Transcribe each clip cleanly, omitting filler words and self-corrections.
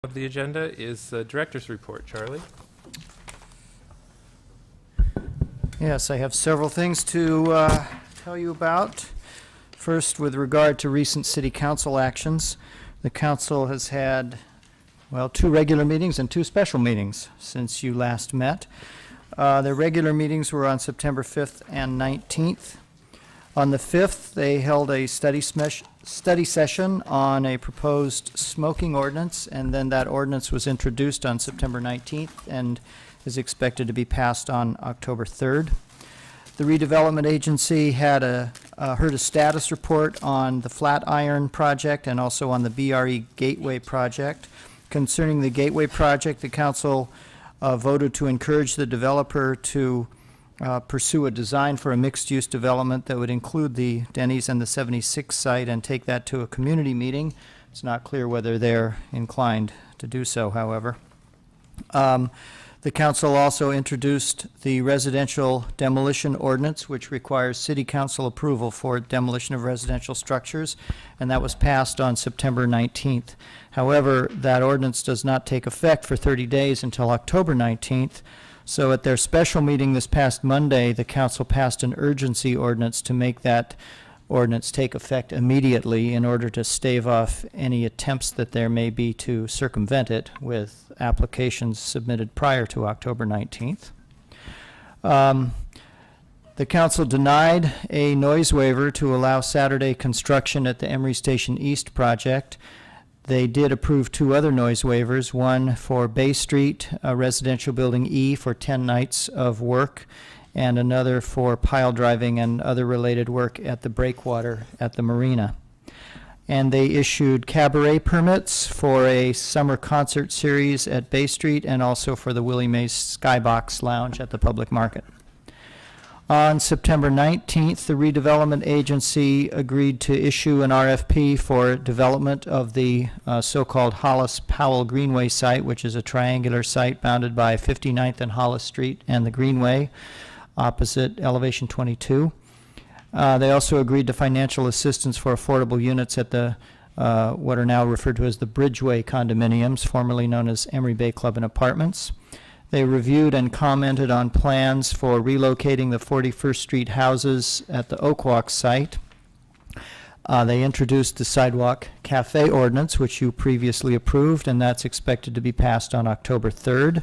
Of the agenda is the director's report. Charlie? Yes, I have several things to tell you about. First, with regard to recent city council actions, the council has had, well, 2 regular meetings and 2 special meetings since you last met. The regular meetings were on September 5th and 19th. On the 5th, they held a study session on a proposed smoking ordinance, and then that ordinance was introduced on September 19th and is expected to be passed on October 3rd. The redevelopment agency had heard a status report on the Flatiron project and also on the BRE Gateway project. Concerning the Gateway project, the council voted to encourage the developer to pursue a design for a mixed-use development that would include the Denny's and the 76 site and take that to a community meeting. It's not clear whether they're inclined to do so, however. The council also introduced the residential demolition ordinance, which requires city council approval for demolition of residential structures, and that was passed on September 19th. However, that ordinance does not take effect for 30 days until October 19th. So at their special meeting this past Monday, the council passed an urgency ordinance to make that ordinance take effect immediately in order to stave off any attempts that there may be to circumvent it with applications submitted prior to October 19th. The council denied a noise waiver to allow Saturday construction at the Emery Station East project. They did approve 2 other noise waivers, one for Bay Street, residential building E, for 10 nights of work, and another for pile driving and other related work at the breakwater at the marina. And they issued cabaret permits for a summer concert series at Bay Street and also for the Willie Mays Skybox Lounge at the public market. On September 19th, the redevelopment agency agreed to issue an RFP for development of the so-called Hollis-Powell Greenway site, which is a triangular site bounded by 59th and Hollis Street and the Greenway opposite elevation 22. They also agreed to financial assistance for affordable units at the what are now referred to as the Bridgeway condominiums, formerly known as Emery Bay Club and Apartments. They reviewed and commented on plans for relocating the 41st Street houses at the Oak Walk site. They introduced the Sidewalk Cafe ordinance, which you previously approved, and that's expected to be passed on October 3rd.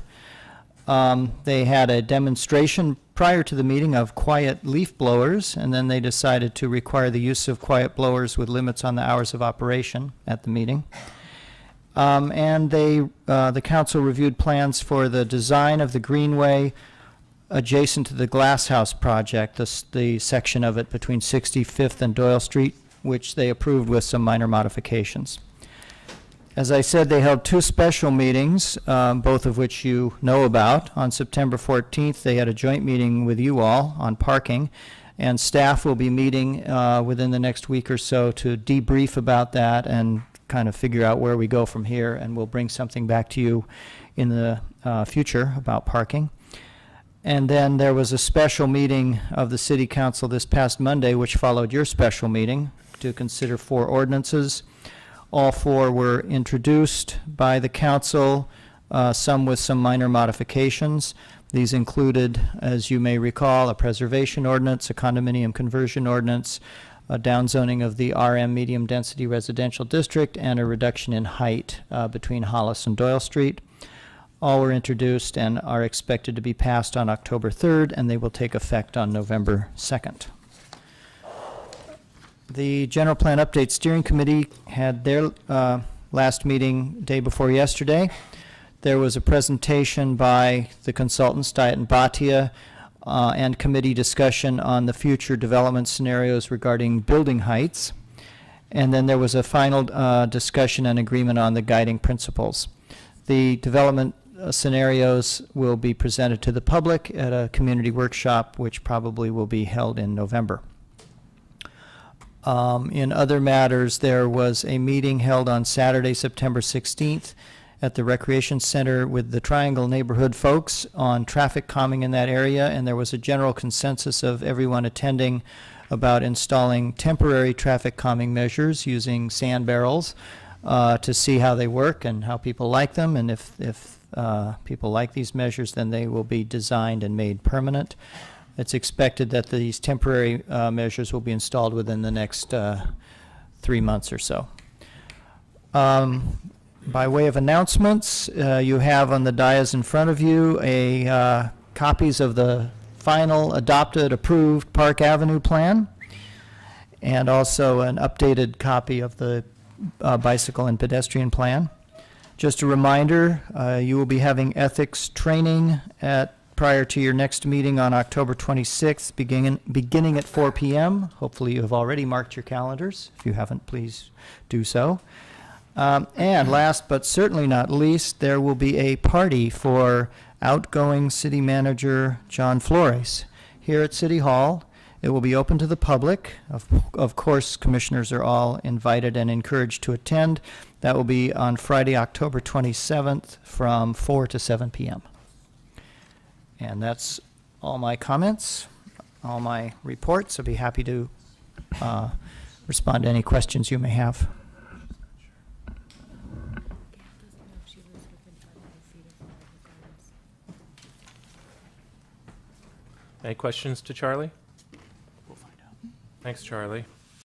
They had a demonstration prior to the meeting of quiet leaf blowers, and then they decided to require the use of quiet blowers with limits on the hours of operation at the meeting. And the council reviewed plans for the design of the Greenway adjacent to the Glass House project, the section of it between 65th and Doyle Street, which they approved with some minor modifications. As I said, they held 2 special meetings, both of which you know about. On September 14th, they had a joint meeting with you all on parking, and staff will be meeting within the next week or so to debrief about that and kind of figure out where we go from here, and we'll bring something back to you in the future about parking. And then there was a special meeting of the City Council this past Monday, which followed your special meeting, to consider 4 ordinances. All 4 were introduced by the council, some with some minor modifications. These included, as you may recall, a preservation ordinance, a condominium conversion ordinance, a downzoning of the RM medium density residential district, and a reduction in height between Hollis and Doyle Street. All were introduced and are expected to be passed on October 3rd, and they will take effect on November 2nd. The General Plan Update Steering Committee had their last meeting day before yesterday. There was a presentation by the consultants, Diet and Bhatia, and committee discussion on the future development scenarios regarding building heights. And then there was a final discussion and agreement on the guiding principles. The development scenarios will be presented to the public at a community workshop, which probably will be held in November. In other matters, there was a meeting held on Saturday, September 16th at the Recreation Center with the Triangle neighborhood folks on traffic calming in that area, and there was a general consensus of everyone attending about installing temporary traffic calming measures using sand barrels to see how they work and how people like them, and if people like these measures, then they will be designed and made permanent. It's expected that these temporary measures will be installed within the next 3 months or so. By way of announcements, you have on the dais in front of you copies of the final adopted, approved Park Avenue plan, and also an updated copy of the bicycle and pedestrian plan. Just a reminder, you will be having ethics training prior to your next meeting on October 26th, beginning at 4 p.m. Hopefully you have already marked your calendars. If you haven't, please do so. And last but certainly not least, there will be a party for outgoing city manager John Flores here at City Hall. It will be open to the public. Of course, commissioners are all invited and encouraged to attend. That will be on Friday, October 27th from 4 to 7 p.m. And that's all my comments, all my reports. I'll be happy to respond to any questions you may have. Any questions to Charlie? We'll find out. Thanks, Charlie.